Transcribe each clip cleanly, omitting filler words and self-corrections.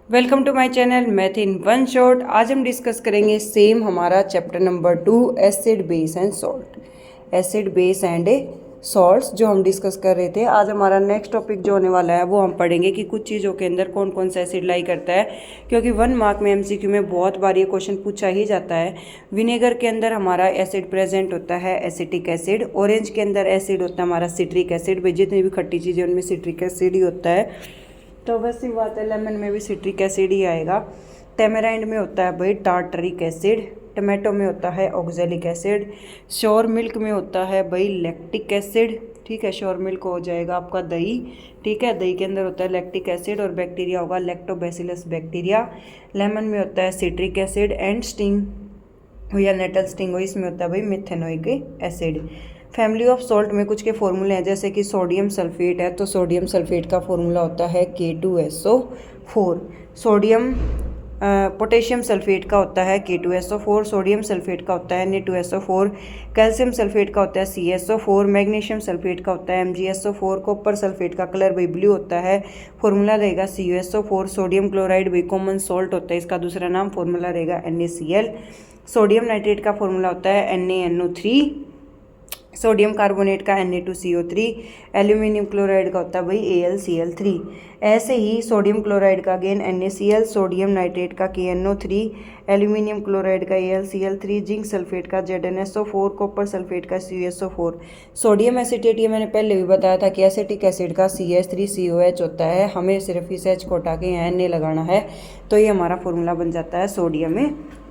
Welcome to my channel math in one shot. आज हम discuss करेंगे सेम हमारा chapter number 2 acid base and salt. Acid base and salts जो हम discuss कर रहे थे, आज हमारा नेक्स्ट टॉपिक जो होने वाला है वो हम पढ़ेंगे कि कुछ चीज़ों के अंदर कौन कौन सा एसिड लाई करता है, क्योंकि 1 मार्क में एमसीक्यू में बहुत बार ये क्वेश्चन पूछा ही जाता है। विनेगर के अंदर हमारा एसिड प्रेजेंट होता है एसिटिक एसिड, ऑरेंज के अंदर एसिड होता है हमारा सिट्रिक एसिड। भाई जितनी भी खट्टी चीज़ें उनमें सिट्रिक एसिड ही होता है, तो बस ही बात है लेमन में भी सिट्रिक एसिड ही आएगा। टेमेराइंड में होता है भाई टार्टरिक एसिड, टमाटो में होता है ऑक्जेलिक एसिड, श्योर मिल्क में होता है भाई लैक्टिक एसिड। ठीक है, श्योर मिल्क हो जाएगा आपका दही। ठीक है, दही के अंदर होता है लैक्टिक एसिड और बैक्टीरिया होगा लैक्टोबैसिलस बैक्टीरिया। लेमन में होता है सिट्रिक एसिड एंड स्टिंग हो या नेटल स्टिंग हो, इसमें होता है भाई methanoic acid. Family of salt में कुछ के फॉर्मूले हैं, जैसे कि सोडियम सल्फेट है तो सोडियम सल्फेट का फॉर्मूला होता है K2SO4। सोडियम पोटेशियम सल्फेट का होता है K2SO4। सोडियम सल्फेट का होता है Na2SO4। कैल्शियम सल्फेट का होता है CSO4। मैग्नीशियम सल्फेट का होता है MgSO4। कॉपर सल्फेट का कलर भाई ब्लू होता है, फॉर्मूला रहेगा CuSO4। सोडियम क्लोराइड भाई कॉमन सॉल्ट होता है, इसका दूसरा नाम फॉर्मूला रहेगा NaCl। सोडियम नाइट्रेट का फॉर्मूला होता है NaNO3। सोडियम कार्बोनेट का Na2CO3। एल्यूमिनियम क्लोराइड का होता है भाई AlCl3। ऐसे ही सोडियम क्लोराइड का अगेन NaCl, सोडियम नाइट्रेट का KNO3, एल्यूमिनियम क्लोराइड का AlCl3, जिंक सल्फेट का ZnSO4, कॉपर सल्फेट का CuSO4। सोडियम एसिटेट ये मैंने पहले भी बताया था कि एसिटिक एसिड का CH3COH होता है, हमें सिर्फ इस H को हटा के यहाँ Na लगाना है, तो ये हमारा फॉर्मूला बन जाता है सोडियम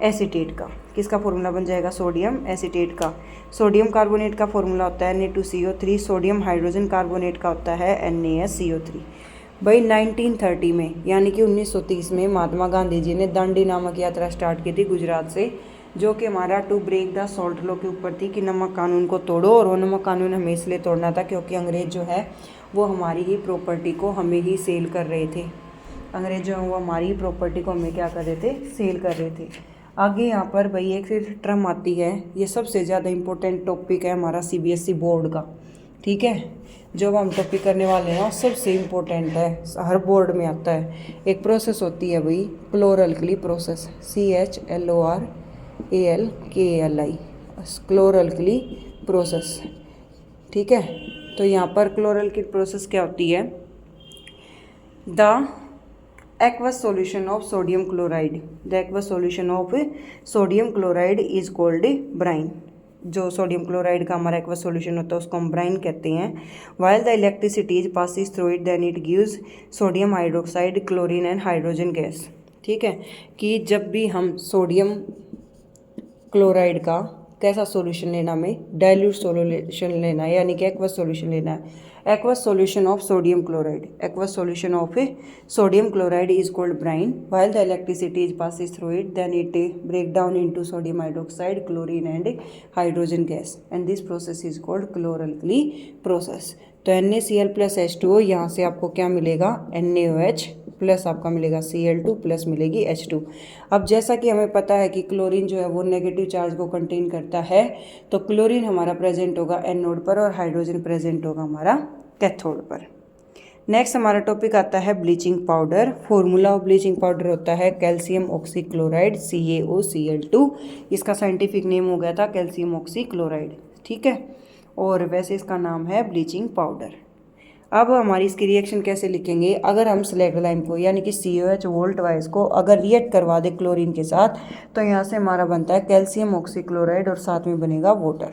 एसिटेट का। किसका फॉर्मूला बन जाएगा? सोडियम एसिटेट का। सोडियम कार्बोनेट का फॉर्मूला होता है Na2CO3। सोडियम हाइड्रोजन कार्बोनेट का होता है NaSCO3। भाई 1930 में यानी कि 1930 में महात्मा गांधी जी ने दांडी नामक यात्रा स्टार्ट की थी गुजरात से, जो कि हमारा to break the salt law के ऊपर थी कि नमक कानून को तोड़ो। और वो नमक कानून हमें इसलिए तोड़ना था क्योंकि अंग्रेज जो है वो हमारी ही प्रॉपर्टी को हमें ही सेल कर रहे थे। अंग्रेज जो है वो हमारी ही प्रॉपर्टी को हमें क्या कर रहे थे? सेल कर रहे थे। आगे यहाँ पर भाई एक फिर टर्म आती है, ये सबसे ज़्यादा इम्पोर्टेंट टॉपिक है हमारा CBSE बोर्ड का। ठीक है, जो हम टॉपिक करने वाले हैं सबसे इम्पोर्टेंट है, हर बोर्ड में आता है। एक प्रोसेस होती है भाई क्लोरल्कली प्रोसेस, CHLORALKLI, क्लोरल्कली प्रोसेस। ठीक है, तो यहाँ पर क्लोरल्कली प्रोसेस क्या होती है? The aqueous solution of sodium chloride, the aqueous solution of sodium chloride is called brine। जो सोडियम क्लोराइड का हमारा एक्वस सॉल्यूशन होता है उसको हम ब्राइन कहते हैं। while the electricity passes through it then it gives sodium hydroxide, chlorine and hydrogen gas। ठीक है, कि जब भी हम सोडियम क्लोराइड का कैसा सॉल्यूशन लेना, हमें डाइल्यूट सॉल्यूशन लेना है, यानी कि एक्वस सॉल्यूशन लेना है। aqueous solution of sodium chloride, aqueous solution of sodium chloride is called brine। while the electricity is passes through it then it break down into sodium hydroxide, chlorine and hydrogen gas and this process is called chloralkali process। तो NaCl plus H2O, यहाँ से आपको क्या मिलेगा? NaOH plus आपका मिलेगा Cl2 plus मिलेगी H2। अब जैसा कि हमें पता है कि क्लोरीन जो है वो नेगेटिव चार्ज को कंटेन करता है, तो क्लोरीन हमारा प्रेजेंट होगा एनोड पर और हाइड्रोजन प्रेजेंट होगा हमारा कैथोड पर। नेक्स्ट हमारा टॉपिक आता है bleaching powder. Formula of bleaching powder होता है कैल्शियम ऑक्सीक्लोराइड CaOCl2। इसका साइंटिफिक नेम हो गया था कैल्शियम ऑक्सीक्लोराइड। ठीक है, और वैसे इसका नाम है ब्लीचिंग पाउडर। अब हमारी इसकी रिएक्शन कैसे लिखेंगे? अगर हम स्लैग लाइन को यानी कि COH वोल्ट वाइज को अगर रिएक्ट करवा दे क्लोरीन के साथ, तो यहाँ से हमारा बनता है कैल्शियम ऑक्सीक्लोराइड और साथ में बनेगा water.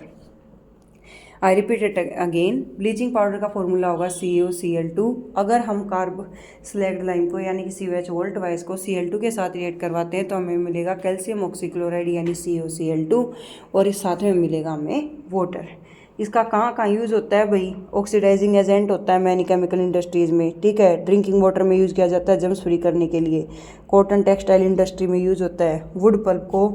I repeat it again, bleaching powder का फॉर्मूला होगा CaOCl2। अगर हम कार्ब स्लैग्ड लाइन को यानी कि COH वोल्ट वाइज को Cl2 के साथ रिएक्ट करवाते हैं तो हमें मिलेगा कैल्शियम ऑक्सीक्लोराइड यानी CaOCl2 और इस साथ में मिलेगा हमें वाटर। इसका कहाँ कहाँ यूज़ होता है भाई? ऑक्सीडाइजिंग एजेंट होता है मैनी केमिकल इंडस्ट्रीज़ में। ठीक है, ड्रिंकिंग वाटर में यूज़ किया जाता है जर्म्स फ्री करने के लिए। कॉटन टेक्सटाइल इंडस्ट्री में यूज़ होता है। वुड पल्प को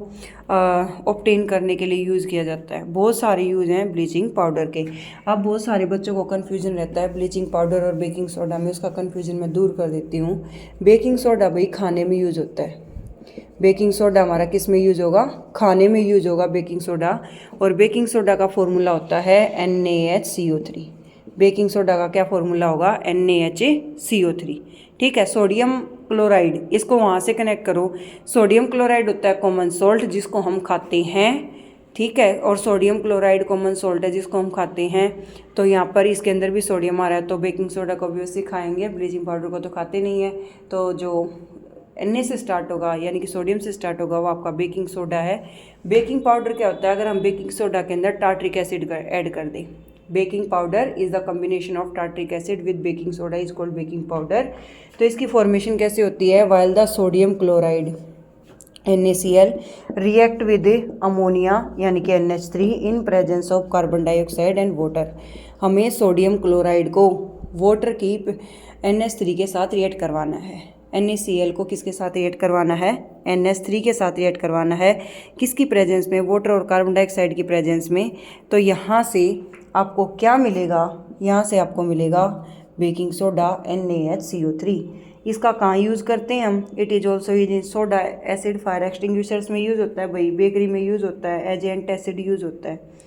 ऑब्टेन करने के लिए यूज़ किया जाता है। बहुत सारे यूज़ हैं ब्लीचिंग पाउडर के। अब बहुत सारे बच्चों को कन्फ्यूजन रहता है ब्लीचिंग पाउडर और बेकिंग सोडा में, उसका कन्फ्यूजन मैं दूर कर देती हूँ। बेकिंग सोडा भाई खाने में यूज़ होता है। बेकिंग सोडा हमारा किस में यूज़ होगा? खाने में यूज़ होगा बेकिंग सोडा। और बेकिंग सोडा का फॉर्मूला होता है NaHCO3। बेकिंग सोडा का क्या फॉर्मूला होगा? NaHCO3। ठीक है, सोडियम क्लोराइड, इसको वहाँ से कनेक्ट करो। सोडियम क्लोराइड होता है कॉमन सॉल्ट जिसको हम खाते हैं, ठीक है, और सोडियम क्लोराइड कॉमन सॉल्ट है जिसको हम खाते हैं। तो यहाँ पर इसके अंदर भी सोडियम आ रहा है, तो बेकिंग सोडा को ऑब्वियसली खाएंगे, ब्लीचिंग पाउडर को तो खाते नहीं है। तो जो Na से स्टार्ट होगा यानी कि सोडियम से स्टार्ट होगा वो आपका बेकिंग सोडा है। बेकिंग पाउडर क्या होता है, अगर हम बेकिंग सोडा के अंदर टार्ट्रिक एसिड ऐड कर दें। Baking powder is the combination of tartaric acid with baking soda is called baking powder. तो इसकी फॉर्मेशन कैसे होती है, while the sodium chloride NaCl react with ammonia यानी कि NH3 in presence of carbon dioxide and water. हमें sodium chloride को water की NH3 के साथ रिएक्ट करवाना है। NaCl को किसके साथ रिएक्ट करवाना है, NH3 के साथ रिएक्ट करवाना है, किसकी प्रेजेंस में, वाटर और कार्बन डाइऑक्साइड की प्रेजेंस में। तो यहाँ से आपको क्या मिलेगा, यहाँ से आपको मिलेगा बेकिंग सोडा NaHCO3। इसका कहाँ यूज़ करते हैं हम, it is also use in soda acid, fire extinguishers में यूज़ होता है भाई, बेकरी में यूज़ होता है, एज एंटासिड यूज़ होता है।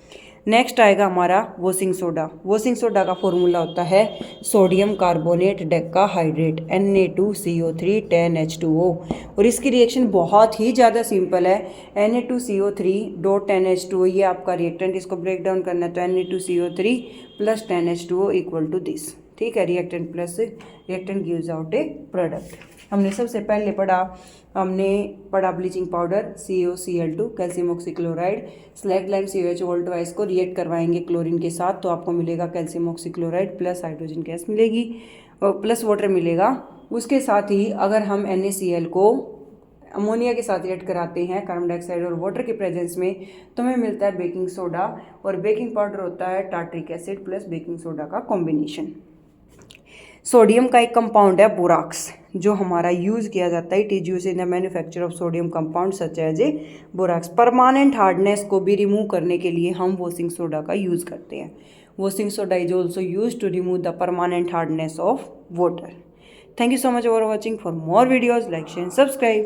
नेक्स्ट आएगा हमारा वॉशिंग सोडा। वॉशिंग सोडा का फॉर्मूला होता है sodium carbonate decahydrate Na2CO3 10H2O, और इसकी रिएक्शन बहुत ही ज़्यादा सिंपल है। Na2CO3 डॉट 10H2O ये आपका रिएक्टेंट, इसको ब्रेक डाउन करना है तो Na2CO3 plus 10H2O equal to this, ठीक है, reactant plus reactant gives out a product. हमने सबसे पहले पढ़ा bleaching powder COCl2 calcium oxychloride slag lime COH वोल्टवाइज को रिएक्ट करवाएंगे क्लोरीन के साथ, तो आपको मिलेगा calcium oxychloride plus hydrogen gas मिलेगी और प्लस वाटर मिलेगा। उसके साथ ही अगर हम NaCl को अमोनिया के साथ रिएक्ट कराते हैं कार्बन डाइऑक्साइड और वाटर के प्रेजेंस में, तो हमें मिलता है बेकिंग सोडा, और बेकिंग पाउडर होता है tartaric acid plus baking soda का कॉम्बिनेशन। सोडियम का एक कंपाउंड है बोराक्स, जो हमारा यूज़ किया जाता है, it is use in the manufacture of sodium compound such as a borax. Permanent hardness को भी रिमूव करने के लिए हम वॉशिंग सोडा का यूज़ करते हैं। Washing soda is also use to remove the permanent hardness of water. Thank you so much for watching. For more videos like share subscribe.